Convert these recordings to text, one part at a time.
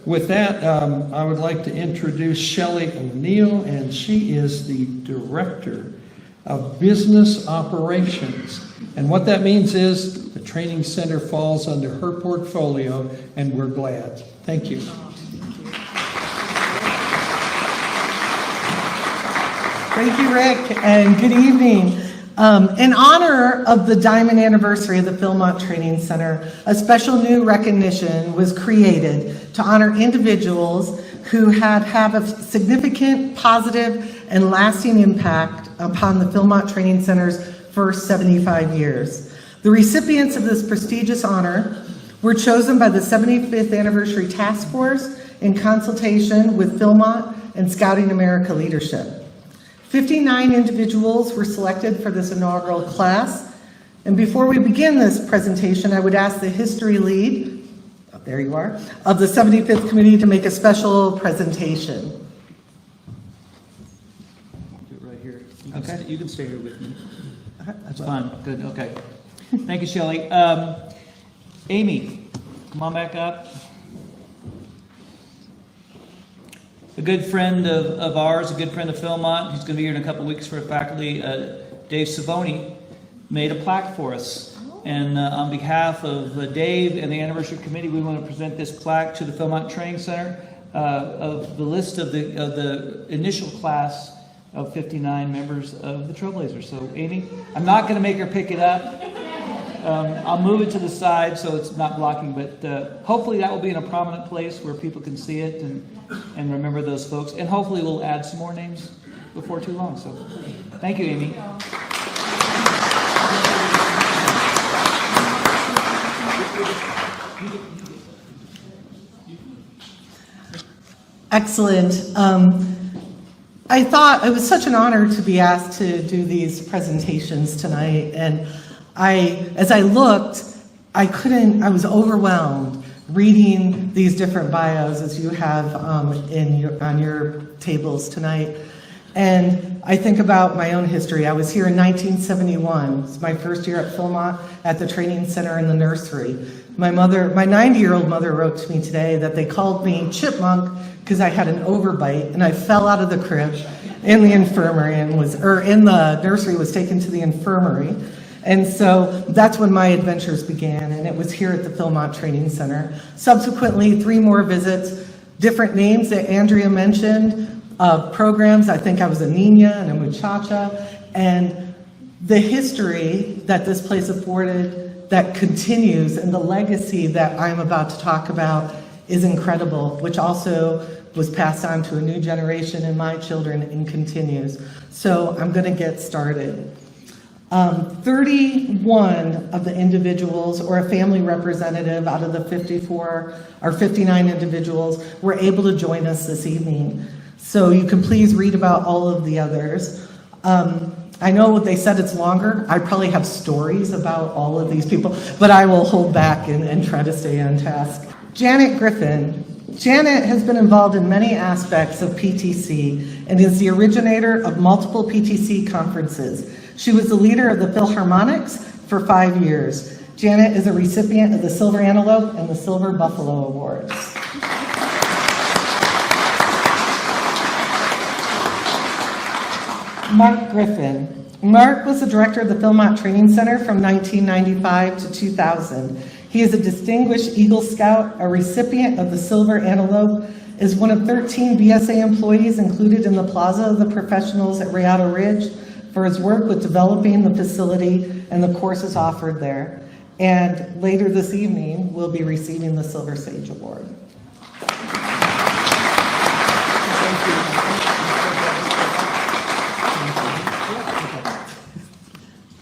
with that, I would like to introduce Shelley O'Neill, and she is the Director of Business Operations. And what that means is the training center falls under her portfolio, and we're glad. Thank you. Thank you, Rick, and good evening. In honor of the Diamond Anniversary of the Philmont Training Center, a special new recognition was created to honor individuals who have a significant, positive, and lasting impact upon the Philmont Training Center's first 75 years. The recipients of this prestigious honor were chosen by the 75th Anniversary Task Force in consultation with Philmont and Scouting America leadership. 59 individuals were selected for this inaugural class. And before we begin this presentation, I would ask the history lead, oh, there you are, of the 75th committee to make a special presentation. Do it right here. Okay. You can stay here with me. That's Fine. Good. Okay. Thank you, Shelley. Amy, come on back up. A good friend of ours, a good friend of Philmont, he's going to be here in a couple weeks for faculty, Dave Savoni, made a plaque for us. And on behalf of Dave and the Anniversary Committee, we want to present this plaque to the Philmont Training Center of the list of the initial class of 59 members of the Trailblazers. So, Amy, I'm not going to make her pick it up. I'll move it to the side so it's not blocking, but hopefully that will be in a prominent place where people can see it and remember those folks. And hopefully we'll add some more names before too long. So thank you, Amy. Excellent. I thought it was such an honor to be asked to do these presentations tonight, and as I looked, I was overwhelmed reading these different bios as you have on your tables tonight. And I think about my own history. I was here in 1971. It's my first year at Philmont at the training center in the nursery. My 90-year-old mother wrote to me today that they called me Chipmunk because I had an overbite and I fell out of the crib in the infirmary and in the nursery, was taken to the infirmary. And so that's when my adventures began, and it was here at the Philmont Training Center. Subsequently, 3 more visits, different names that Andrea mentioned, programs. I think I was a Nina and a Muchacha, and the history that this place afforded that continues, and the legacy that I'm about to talk about is incredible, which also was passed on to a new generation and my children and continues. So I'm going to get started. 31 of the individuals, or a family representative out of the 54 or 59 individuals, were able to join us this evening. So you can please read about all of the others. I know they said it's longer. I probably have stories about all of these people, but I will hold back and try to stay on task. Janet Griffin. Janet has been involved in many aspects of PTC and is the originator of multiple PTC conferences. She was the leader of the Philharmonics for 5 years. Janet is a recipient of the Silver Antelope and the Silver Buffalo Awards. Mark Griffin. Mark was the director of the Philmont Training Center from 1995 to 2000. He is a distinguished Eagle Scout, a recipient of the Silver Antelope, is one of 13 BSA employees included in the Plaza of the Professionals at Rayado Ridge for his work with developing the facility and the courses offered there. And later this evening, we'll be receiving the Silver Sage Award.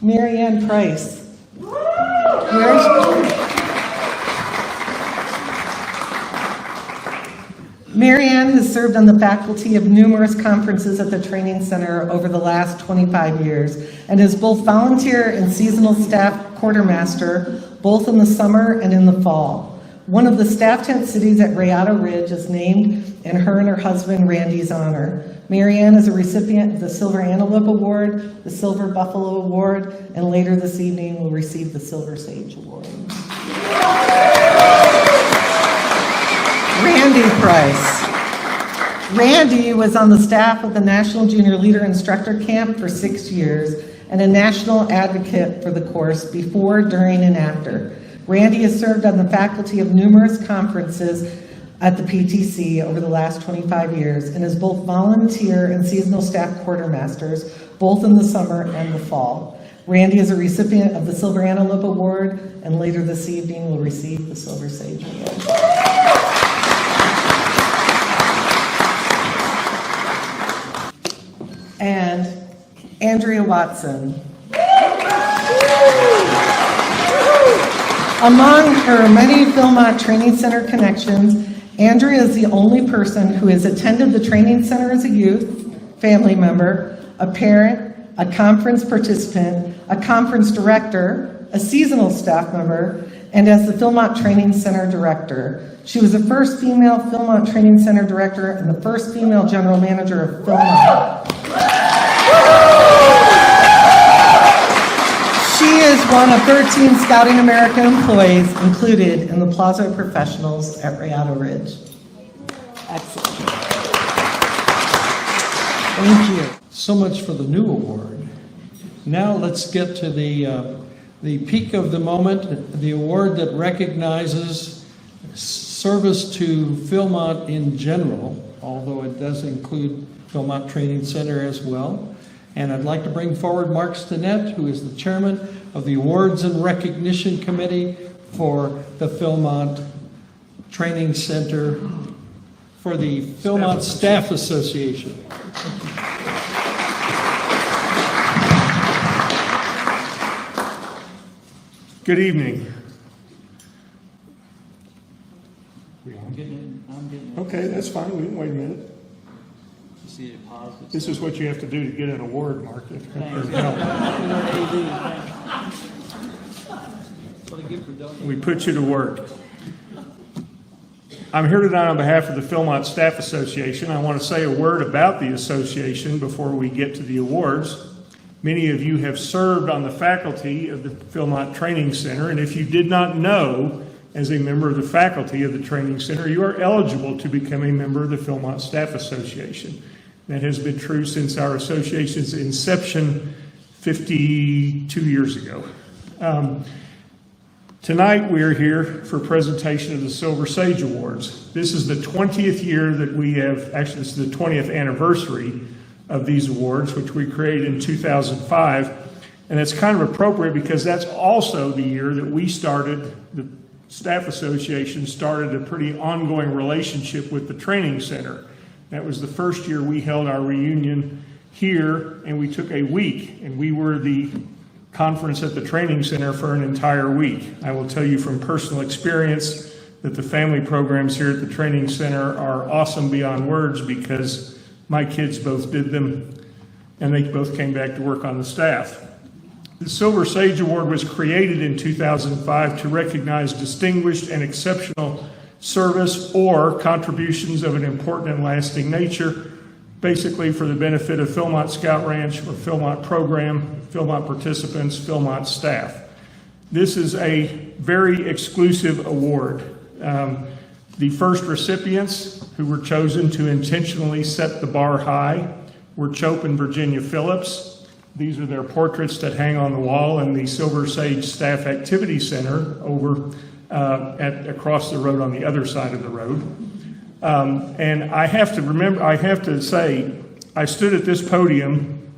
Mary Ann Price. Mary Ann has served on the faculty of numerous conferences at the Training Center over the last 25 years and is both volunteer and seasonal staff quartermaster, both in the summer and in the fall. One of the staff tent cities at Rayado Ridge is named in her and her husband Randy's honor. Mary Ann is a recipient of the Silver Antelope Award, the Silver Buffalo Award, and later this evening will receive the Silver Sage Award. Randy Price. Randy was on the staff of the National Junior Leader Instructor Camp for 6 years and a national advocate for the course before, during, and after. Randy has served on the faculty of numerous conferences at the PTC over the last 25 years and is both volunteer and seasonal staff quartermasters, both in the summer and the fall. Randy is a recipient of the Silver Antelope Award and later this evening will receive the Silver Sage Award. And Andrea Watson. Among her many Philmont Training Center connections, Andrea is the only person who has attended the training center as a youth, family member, a parent, a conference participant, a conference director, a seasonal staff member, and as the Philmont Training Center director. She was the first female Philmont Training Center director and the first female general manager of Philmont. She is one of 13 Scouting America employees included in the Plaza of Professionals at Rayado Ridge. Excellent. Thank you. So much for the new award. Now let's get to the peak of the moment, the award that recognizes service to Philmont in general, although it does include Philmont Training Center as well. And I'd like to bring forward Mark Stinnett, who is the chairman of the Awards and Recognition Committee for the Philmont Training Center for the Philmont Staff Association. Good evening. I'm getting it. Okay, that's fine. We can wait a minute. See it positive. This is what you have to do to get an award, Mark. Thanks. We put you to work. I'm here tonight on behalf of the Philmont Staff Association. I want to say a word about the association before we get to the awards. Many of you have served on the faculty of the Philmont Training Center, and if you did not know, as a member of the faculty of the Training Center, you are eligible to become a member of the Philmont Staff Association. That has been true since our association's inception 52 years ago. Tonight we are here for presentation of the Silver Sage Awards. This is the 20th year that we have, actually this is the 20th anniversary of these awards, which we created in 2005. And it's kind of appropriate because that's also the year that we started, the Staff Association started a pretty ongoing relationship with the Training Center. That was the first year we held our reunion here, and we took a week, and we were the conference at the Training Center for an entire week. I will tell you from personal experience that the family programs here at the Training Center are awesome beyond words because my kids both did them, and they both came back to work on the staff. The Silver Sage Award was created in 2005 to recognize distinguished and exceptional service or contributions of an important and lasting nature, basically for the benefit of Philmont Scout Ranch or Philmont program, Philmont participants, Philmont staff. This is a very exclusive award. The first recipients who were chosen to intentionally set the bar high were Chope and Virginia Phillips. These are their portraits that hang on the wall in the Silver Sage Staff Activity Center over across the road on the other side of the road. And I have to say, I stood at this podium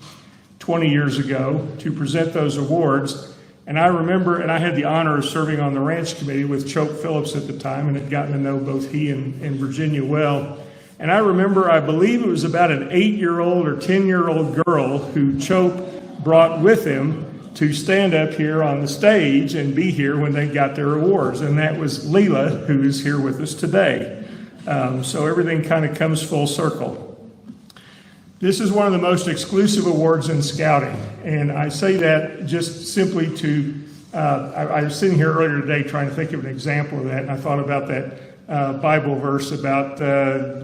20 years ago to present those awards, and I remember, and I had the honor of serving on the ranch committee with Chope Phillips at the time, and had gotten to know both he and Virginia well. And I remember, I believe it was about an 8-year-old or 10-year-old girl who Chope brought with him to stand up here on the stage and be here when they got their awards. And that was Leela, who is here with us today. So everything kind of comes full circle. This is one of the most exclusive awards in scouting. And I say that just simply to, I was sitting here earlier today trying to think of an example of that, and I thought about that Bible verse about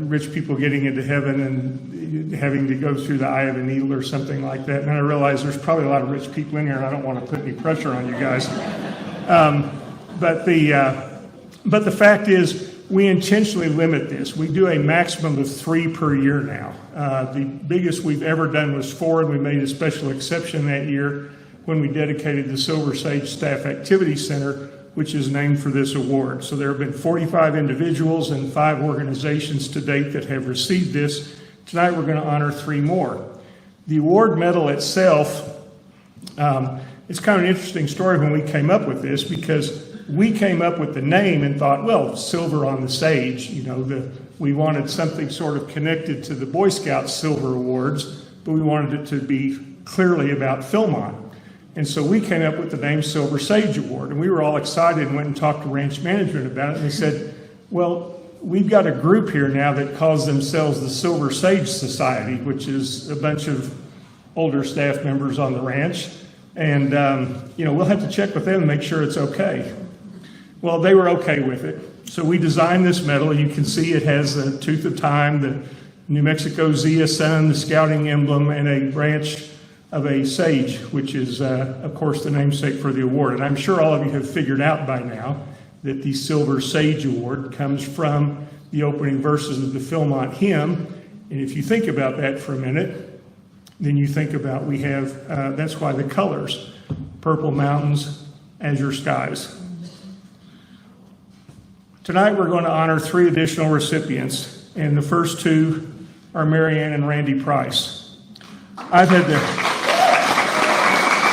rich people getting into heaven and having to go through the eye of a needle or something like that. And then I realized there's probably a lot of rich people in here, and I don't want to put any pressure on you guys. But the fact is, We intentionally limit this. We do a maximum of 3 per year now. The biggest we've ever done was 4, and we made a special exception that year when we dedicated the Silver Sage Staff Activity Center, which is named for this award. So there have been 45 individuals and 5 organizations to date that have received this. Tonight we're going to honor 3 more. The award medal itself, it's kind of an interesting story when we came up with this, because we came up with the name and thought, well, Silver on the Sage, we wanted something sort of connected to the Boy Scouts Silver Awards, but we wanted it to be clearly about Philmont. And so we came up with the name Silver Sage Award, and we were all excited and went and talked to ranch management about it, and they said, well, we've got a group here now that calls themselves the Silver Sage Society, which is a bunch of older staff members on the ranch, and we'll have to check with them and make sure it's okay. Well, they were okay with it. So we designed this medal. You can see it has the tooth of time, the New Mexico Zia sun, the scouting emblem, and a branch of a sage, which is, of course, the namesake for the award. And I'm sure all of you have figured out by now that the Silver Sage Award comes from the opening verses of the Philmont hymn. And if you think about that for a minute, then you think about that's why the colors, purple mountains, azure skies. Tonight we're going to honor 3 additional recipients, and the first 2 are Marianne and Randy Price. I've had the...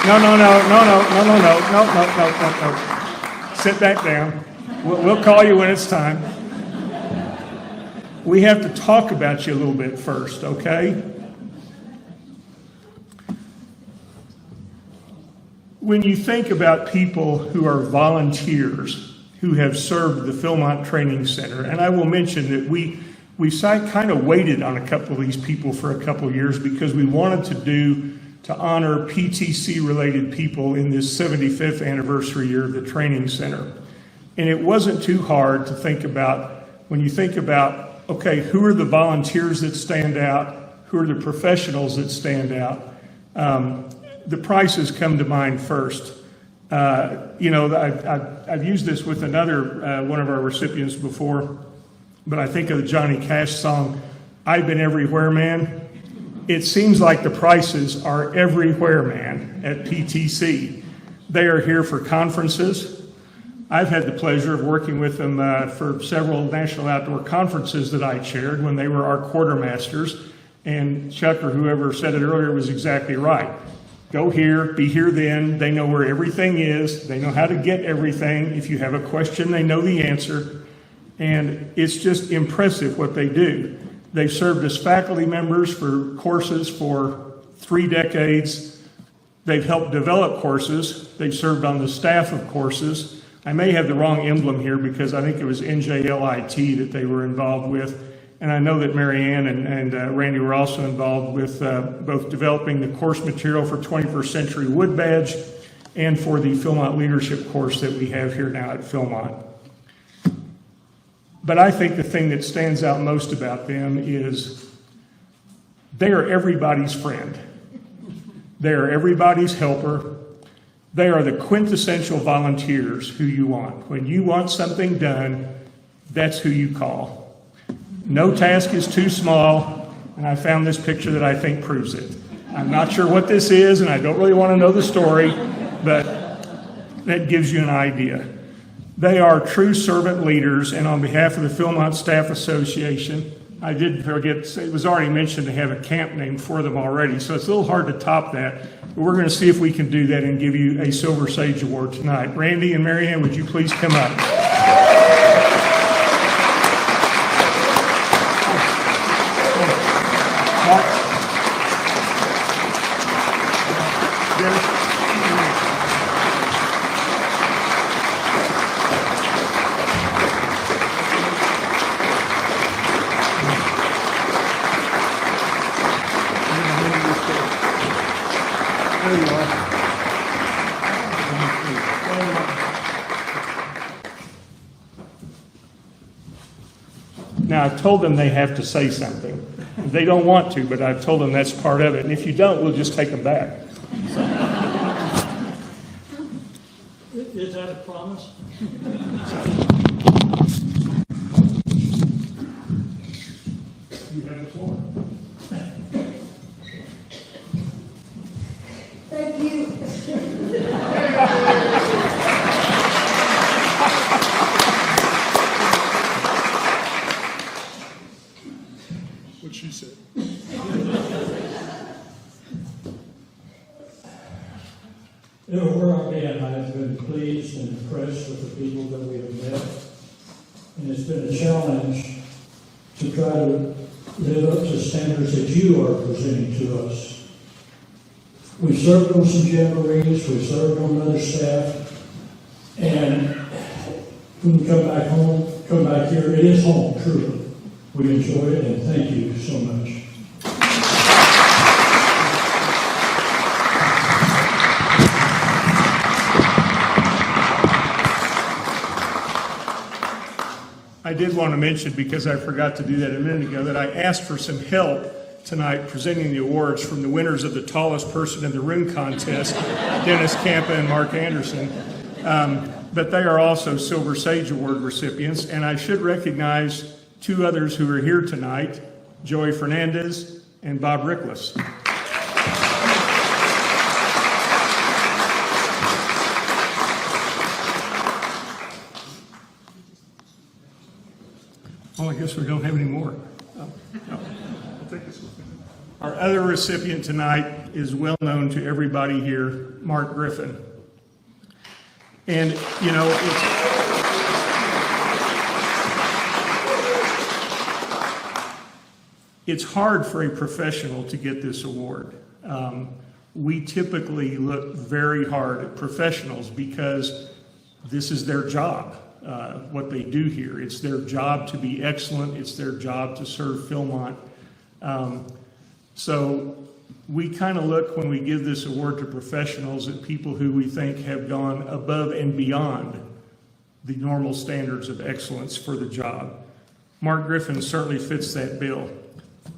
No. Sit back down. We'll call you when it's time. We have to talk about you a little bit first, okay? When you think about people who are volunteers who have served the Philmont Training Center, and I will mention that we kind of waited on a couple of these people for a couple of years because we wanted to honor PTC-related people in this 75th anniversary year of the training center. And it wasn't too hard to think about, when you think about, okay, who are the volunteers that stand out? Who are the professionals that stand out? The Prices come to mind first. I've used this with another one of our recipients before, but I think of the Johnny Cash song, I've Been Everywhere Man. It seems like the Prices are everywhere, man, at PTC. They are here for conferences. I've had the pleasure of working with them for several national outdoor conferences that I chaired when they were our quartermasters. And Chuck, or whoever said it earlier, was exactly right. Go here, be here then. They know where everything is. They know how to get everything. If you have a question, they know the answer. And it's just impressive what they do. They've served as faculty members for courses for 3 decades. They've helped develop courses. They've served on the staff of courses. I may have the wrong emblem here because I think it was NJLIT that they were involved with. And I know that Marianne and Randy were also involved with both developing the course material for 21st Century Wood Badge and for the Philmont Leadership course that we have here now at Philmont. But I think the thing that stands out most about them is they are everybody's friend. They are everybody's helper. They are the quintessential volunteers who you want. When you want something done, that's who you call. No task is too small, and I found this picture that I think proves it. I'm not sure what this is, and I don't really want to know the story, but that gives you an idea. They are true servant leaders, and on behalf of the Philmont Staff Association, I did forget, it was already mentioned to have a camp name for them already, so it's a little hard to top that, but we're going to see if we can do that and give you a Silver Sage Award tonight. Randy and Marianne, would you please come up? Now, I've told them they have to say something. They don't want to, but I've told them that's part of it. And if you don't, we'll just take them back. Is that a promise? you have the floor. Thank you. What she said. Where I've been, I've been pleased and impressed with the people that we have met. And it's been a challenge to try to live up to standards that you are presenting to us. We served on some jamborees, we served on other staff, and when we come back home, come back here, it is home, truly. We enjoy it, and thank you so much. I did want to mention, because I forgot to do that a minute ago, that I asked for some help tonight presenting the awards from the winners of the tallest person in the room contest, Dennis Campa and Mark Anderson. But they are also Silver Sage Award recipients, and I should recognize two others who are here tonight, Joey Fernandez and Bob Rickless. Well, I guess we don't have any more. No. Our other recipient tonight is well known to everybody here, Mark Griffin. And, you know, it's hard for a professional to get this award. We typically look very hard at professionals because this is their job. What they do here. It's their job to be excellent. It's their job to serve Philmont. So we kind of look, when we give this award to professionals, at people who we think have gone above and beyond the normal standards of excellence for the job. Mark Griffin certainly fits that bill.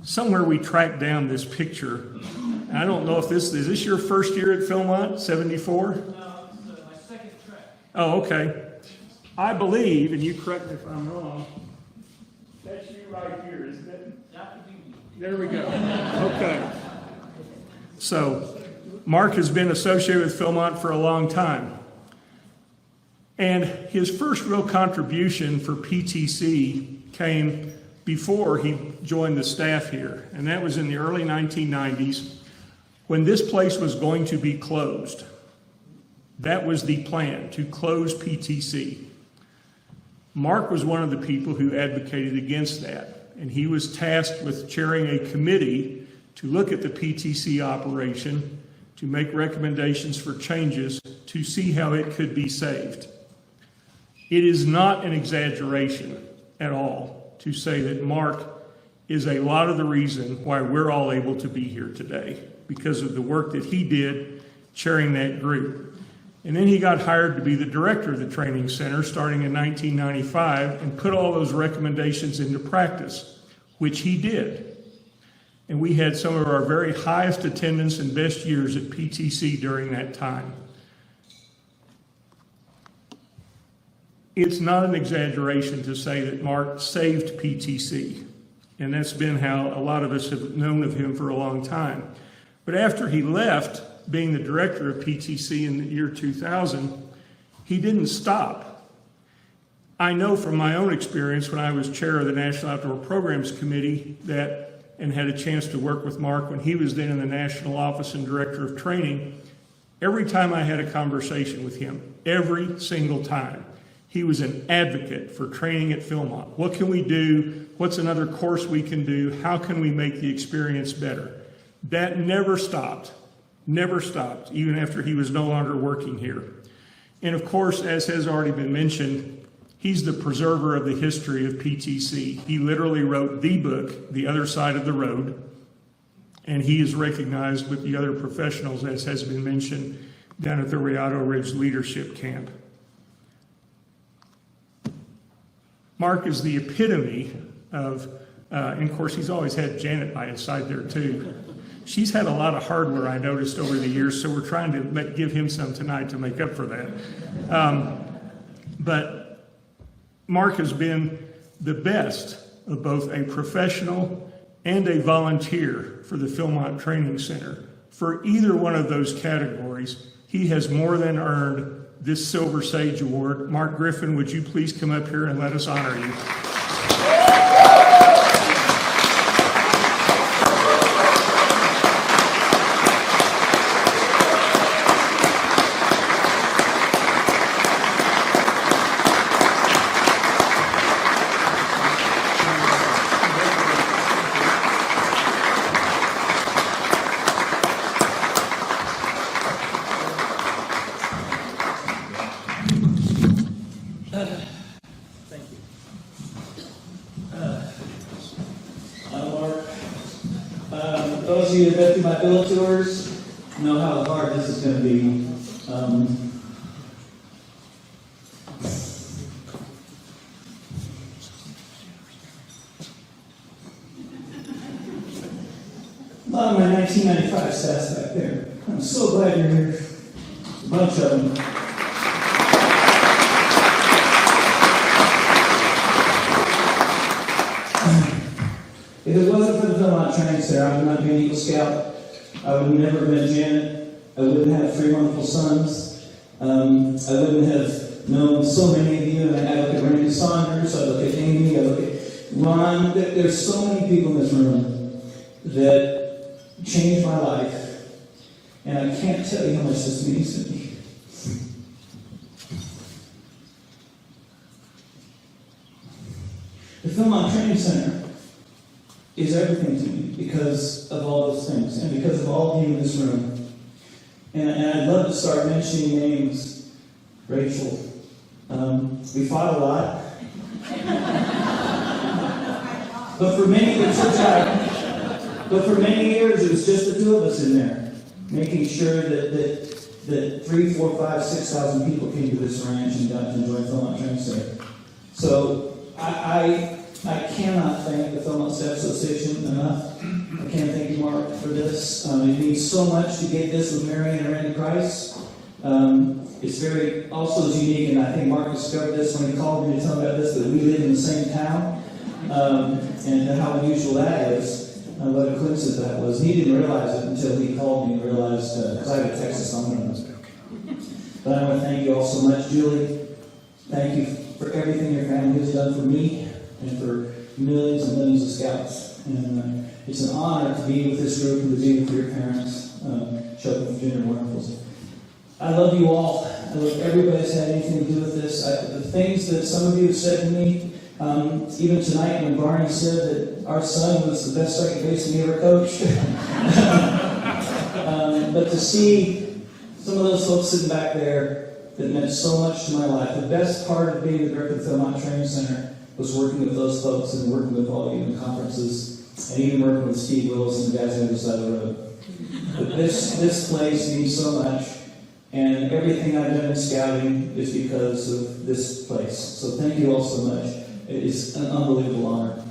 Somewhere we tracked down this picture. I don't know if is this your first year at Philmont, 74? No, it's my second trek. Oh, okay. I believe, and you correct me if I'm wrong, that's you right here, isn't it? That would be me. There we go. Okay. So, Mark has been associated with Philmont for a long time. And his first real contribution for PTC came before he joined the staff here. And that was in the early 1990s when this place was going to be closed. That was the plan, to close PTC. Mark was one of the people who advocated against that, and he was tasked with chairing a committee to look at the PTC operation, to make recommendations for changes, to see how it could be saved. It is not an exaggeration at all to say that Mark is a lot of the reason why we're all able to be here today, because of the work that he did chairing that group. And then he got hired to be the director of the training center starting in 1995 and put all those recommendations into practice, which he did. And we had some of our very highest attendance and best years at PTC during that time. It's not an exaggeration to say that Mark saved PTC. And that's been how a lot of us have known of him for a long time. But after he left, being the director of PTC in the year 2000, he didn't stop. I know from my own experience when I was chair of the National Outdoor Programs Committee and had a chance to work with Mark when he was then in the national office and director of training, every time I had a conversation with him, every single time, he was an advocate for training at Philmont. What can we do? What's another course we can do? How can we make the experience better? That never stopped. Never stopped, even after he was no longer working here. And of course, as has already been mentioned, he's the preserver of the history of PTC. He literally wrote the book, The Other Side of the Road, and he is recognized with the other professionals, as has been mentioned, down at the Rialto Ridge Leadership Camp. Mark is the epitome of, and of course, he's always had Janet by his side there too. She's had a lot of hardware, I noticed, over the years, so we're trying to give him some tonight to make up for that. But Mark has been the best of both a professional and a volunteer for the Philmont Training Center. For either one of those categories, he has more than earned this Silver Sage Award. Mark Griffin, would you please come up here and let us honor you? Those of you that have been through my bill tours know how hard this is going to be. A lot of my 1995 stats back there. I'm so glad you're here. A bunch of them. If it wasn't for the Philmont Training Center, I would not be an Eagle Scout. I would never have met Janet. I wouldn't have 3 wonderful sons. I wouldn't have known so many of you. And I look at Randy Saunders, I look at Amy, I look at Ron. There's so many people in this room that changed my life. And I can't tell you how much this means to me. The Philmont Training Center is everything to me because of all those things and because of all of you in this room. And I'd love to start mentioning names. Rachel, we fought a lot. But for many years, it was just the two of us in there, making sure that 3, 4, 5, 6,000 people came to this ranch and got to enjoy Philmont Training Center. So I cannot thank the Philmont Staff Association enough. I can't thank you, Mark, for this. It means so much to get this with Marion and Randy Price. It's very, also is unique, and I think Mark discovered this when he called me to tell me about this, that we live in the same town, and how unusual that is. What a coincidence that was. He didn't realize it until he called me and realized, because I had a text someone. But I want to thank you all so much. Julie, thank you for everything your family has done for me and for millions and millions of scouts. And it's an honor to be with this group and to be with your parents, Chuck and Virginia Wonderfuls. I love you all. I love everybody that's had anything to do with this. The things that some of you have said to me, even tonight when Barney said that our son was the best second baseman he ever coached. But to see some of those folks sitting back there that meant so much to my life. The best part of being the director of the Philmont Training Center was working with those folks and working with all of you in conferences, and even working with Steve Willis and the guys on the other side of the road. But this place means so much, and everything I've done in scouting is because of this place. So thank you all so much. It is an unbelievable honor.